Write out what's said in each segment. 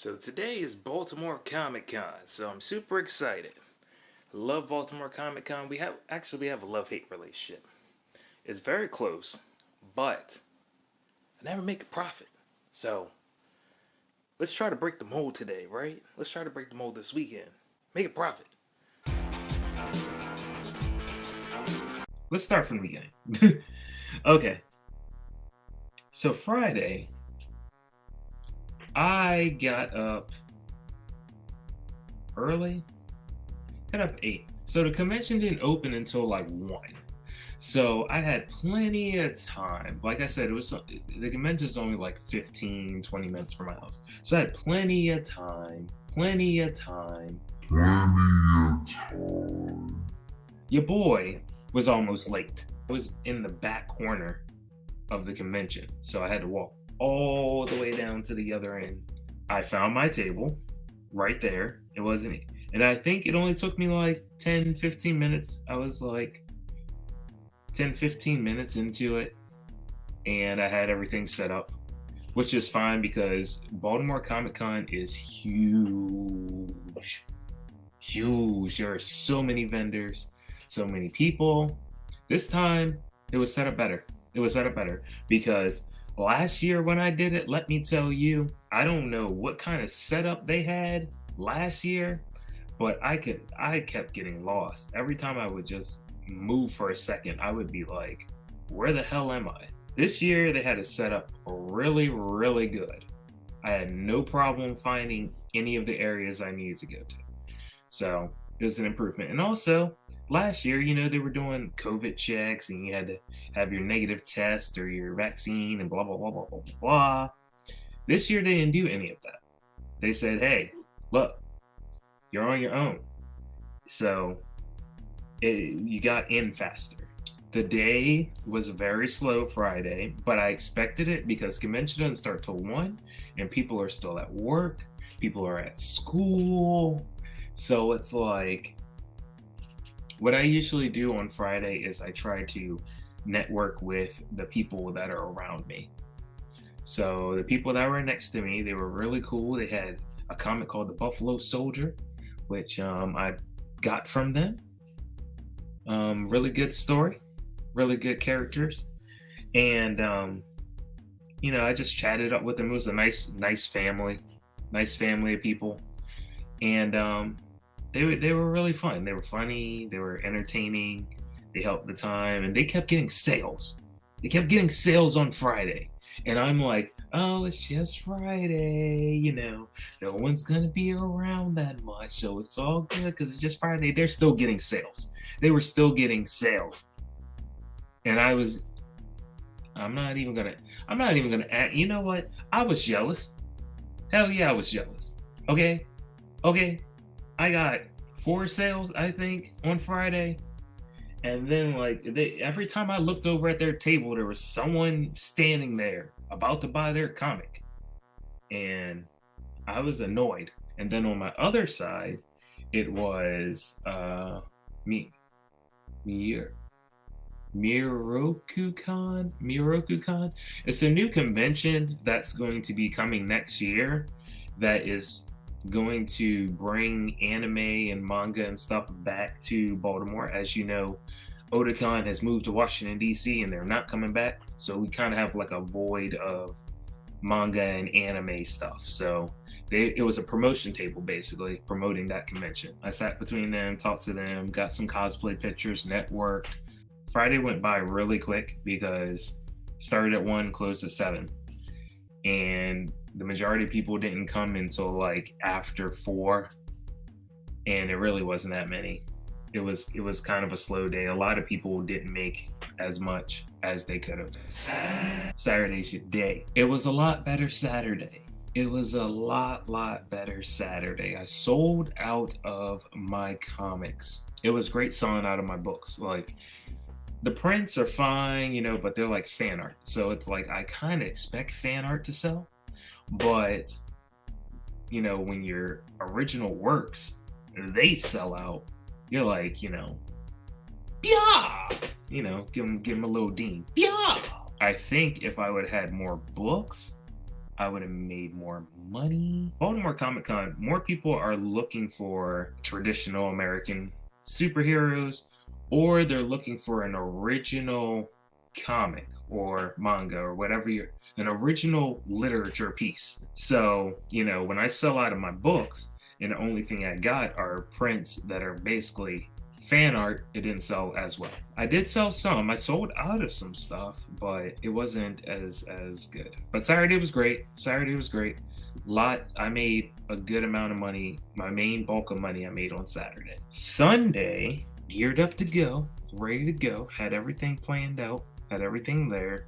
So today is Baltimore Comic Con, so I'm super excited. Love Baltimore Comic Con. We have a love-hate relationship. It's very close, but I never make a profit. So let's try to break the mold today, right? Let's try to break the mold this weekend. Make a profit. Let's start from the beginning. Okay. So Friday, I got up early. Got up 8. So the convention didn't open until like 1. So I had plenty of time. Like I said, the convention's only like 15, 20 minutes from my house. So I had plenty of time. Your boy was almost late. I was in the back corner of the convention, so I had to walk all the way down to the other end. I found my table right there. It wasn't, and I think it only took me like 10, 15 minutes. I was like 10, 15 minutes into it, and I had everything set up, which is fine because Baltimore Comic Con is huge. There are so many vendors, so many people. This time, it was set up better. Because last year when I did it, let me tell you, I don't know what kind of setup they had last year, but I kept getting lost. Every time I would just move for a second, I would be like, where the hell am I? This year they had it set up really, really good. I had no problem finding any of the areas I needed to go to. So it was an improvement. And also, last year, they were doing COVID checks and you had to have your negative test or your vaccine and blah, blah, blah, blah, blah, blah. This year, they didn't do any of that. They said, hey, look, you're on your own. So you got in faster. The day was very slow Friday, but I expected it because convention doesn't start till 1 and people are still at work. People are at school. So it's like, what I usually do on Friday is I try to network with the people that are around me. So the people that were next to me, they were really cool. They had a comic called The Buffalo Soldier, which I got from them. Really good story, really good characters. And, I just chatted up with them. It was a nice family of people. And they were really fun. They were funny. They were entertaining. They helped the time, and they kept getting sales. They kept getting sales on Friday, and I'm like, oh, it's just Friday. No one's gonna be around that much, so it's all good because it's just Friday. They're still getting sales. They were still getting sales, and I'm not even gonna act. You know what? I was jealous. Hell yeah, I was jealous. Okay. I got 4 sales, I think, on Friday. And then every time I looked over at their table, there was someone standing there about to buy their comic. And I was annoyed. And then on my other side, it was Miroku-con. It's a new convention that's going to be coming next year that is going to bring anime and manga and stuff back to Baltimore. As you know, Otakon has moved to Washington, D.C., and they're not coming back. So we kind of have like a void of manga and anime stuff. So it was a promotion table, basically, promoting that convention. I sat between them, talked to them, got some cosplay pictures, networked. Friday went by really quick because started at 1, closed at 7. And the majority of people didn't come until like after 4, and it really wasn't that many. It was kind of a slow day. A lot of people didn't make as much as they could have. Saturday's your day. It was a lot better Saturday. I sold out of my comics. It was great selling out of my books. Like, the prints are fine, but they're like fan art. So it's like, I kind of expect fan art to sell. But, when your original works, they sell out, you're like, yeah, give them a little ding. Yeah. I think if I would have had more books, I would have made more money. Baltimore Comic Con, more people are looking for traditional American superheroes, or they're looking for an original comic or manga or whatever an original literature piece. So, when I sell out of my books and the only thing I got are prints that are basically fan art, it didn't sell as well. I did sell some. I sold out of some stuff, but it wasn't as good. But Saturday was great. Lots. I made a good amount of money. My main bulk of money I made on Saturday. Sunday, geared up to go, ready to go, had everything planned out, had everything there.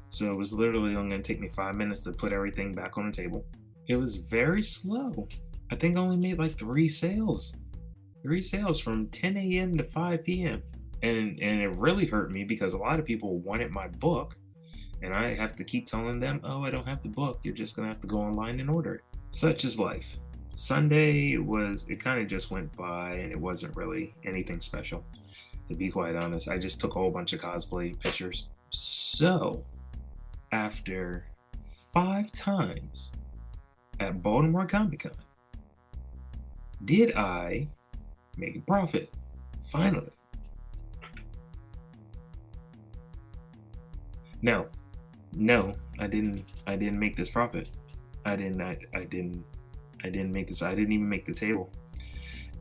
So it was literally only going to take me 5 minutes to put everything back on the table. It was very slow. I think I only made like 3 sales. 3 sales from 10 a.m. to 5 p.m. And it really hurt me because a lot of people wanted my book, and I have to keep telling them, oh, I don't have the book. You're just going to have to go online and order it. Such is life. Sunday it kind of just went by, and it wasn't really anything special, to be quite honest. I just took a whole bunch of cosplay pictures. So, after 5 times at Baltimore Comic Con, did I make a profit? Finally. No, I didn't make this profit. I didn't make this. I didn't even make the table.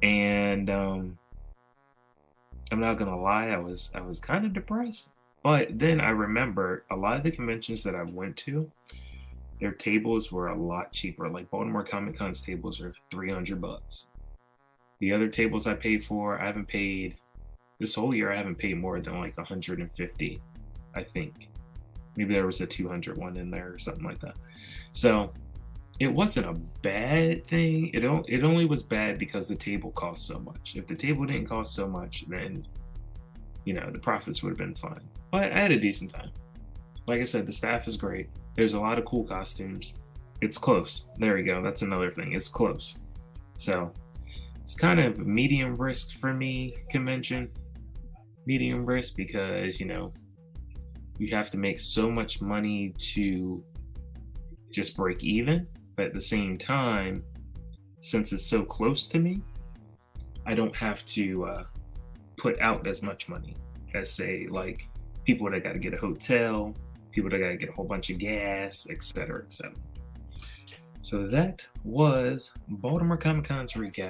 And I'm not gonna lie, I was kind of depressed. But then I remember a lot of the conventions that I went to, their tables were a lot cheaper. Like Baltimore Comic Con's tables are $300. The other tables I paid for, I haven't paid this whole year. I haven't paid more than like 150, I think. Maybe there was a 200 one in there or something like that. So it wasn't a bad thing. It only was bad because the table cost so much. If the table didn't cost so much, then the profits would have been fine. But I had a decent time. Like I said, the staff is great. There's a lot of cool costumes. It's close. There we go. That's another thing. It's close. So it's kind of medium risk for me convention. Medium risk because, you have to make so much money to just break even. But at the same time, since it's so close to me, I don't have to put out as much money as, say, like people that got to get a hotel, people that got to get a whole bunch of gas, etc., etc. So that was Baltimore Comic Con's recap.